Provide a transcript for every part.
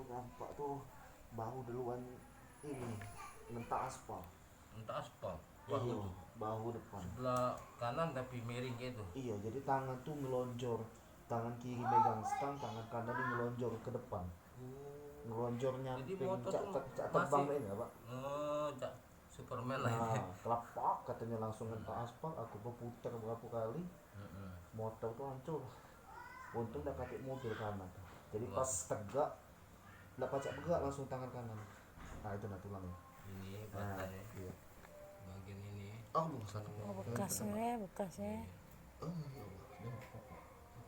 nampak tuh bahu duluan ini ngentak aspal. Entah aspal. Iya, Bahu tuh. bahu depan. Sebelah kanan tapi miring gitu. Iya, jadi tangan tuh ngelonjor, tangan kiri megang stang, tangan kanan ini ngelonjor ke depan. Ngelonjor Jadi nyamping motor cak tuh cak terbang masih ini ya pak. Cak Superman lah ini. Nah, kelapak katanya langsung ngentak aspal. Aku berputar berapa kali, Heeh. motor tuh hancur. Untung udah kaki mobil kanan. Jadi Wah, pas tegak, nggak pacak bergerak langsung tangan kanan. Nah itu nah tulangnya. ini Nah, patahnya iya. bagian ini. Oh, bukan satu. Oh, bekasnya, bekasnya. Iya. Oh, ya Allah. Dia apa?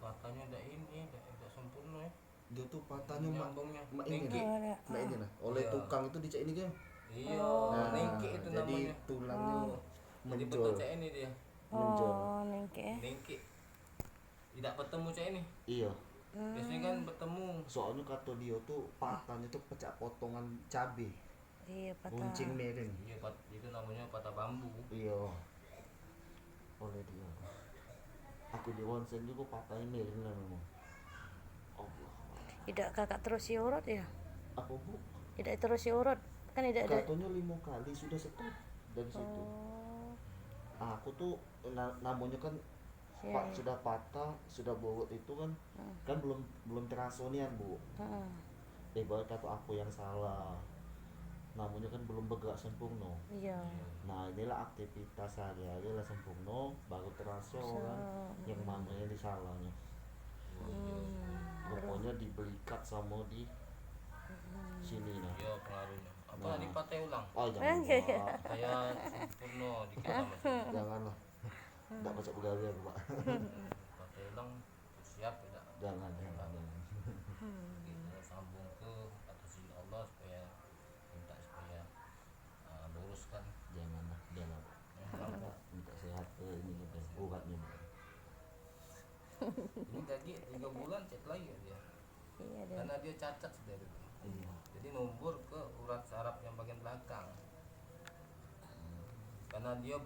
Patahnya udah ini, udah sempurna ya. Dia tuh patahnya Nyambungnya. mak ini Nengki. nah. Oh, ada. Mak ini nah. Oleh Iya. tukang itu dicek ini kan. Iya, Nah, nengki itu jadi namanya. tulangnya Jadi menjol, betul cak ini dia. menjol. Oh, nengke. Nengki. Tidak bertemu cak ini. Iya. Biasanya kan bertemu. Soalnya kata dia tuh patahnya tuh pecah potongan cabe, Iya, patah. runcing miring. Iya, itu namanya patah bambu. Iya. Oleh dia. Aku di ronsen juga patahnya miring lah memang. Allah. Tidak kakak terus urut ya? Apa bu? Tidak terus urut. Kan tidak ada. Katanya 5 kali sudah stop dari situ. Oh, Aku tuh namanya kan iya, pak iya. sudah patah, sudah bobot itu kan, kan belum terasa nih bu. Heeh. Ibarat kata aku yang salah, namanya kan belum bergerak sempurna. Iya. Nah inilah aktivitas sehari-hari lah sempurna, baru terasa kan yang mana yang disalahnya. Rupanya dibelikat sama di sini nah. Iya, pengaruhnya. Apa Nah. tadi patah ulang? Oh jangan Iya. pak, Saya sempurna dikit sama sini. janganlah, tidak baca begawi aku pak. Patah ulang siap tidak? Jangan. Kita sambung ke atas izin Allah supaya minta supaya luruskan. Janganlah, jangan. Minta sehat ini udah uratnya. Ini gaji 3 bulan cek lagi ya dia. Iya, dia. Karena dia cacat sudah itu. Iya. Jadi numbur ke urat saraf yang bagian belakang. Karena dia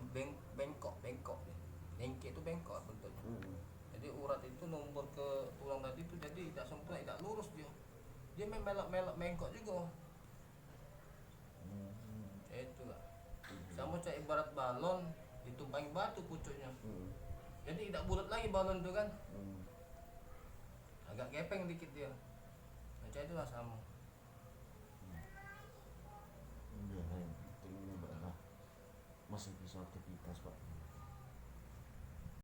bengkok dia. Nengki itu bengkok bentuknya. Jadi urat itu numbur ke tulang tadi itu jadi tidak sempurna, tidak lurus dia. Dia melok bengkok juga. Itu lah. Sama kayak ibarat balon ditumpahin batu pucuknya. Jadi tidak bulat lagi balon itu kan. Agak gepeng dikit dia. Macam itulah sama. Iya, yang penting ini berapa masih bisa aktivitas pak.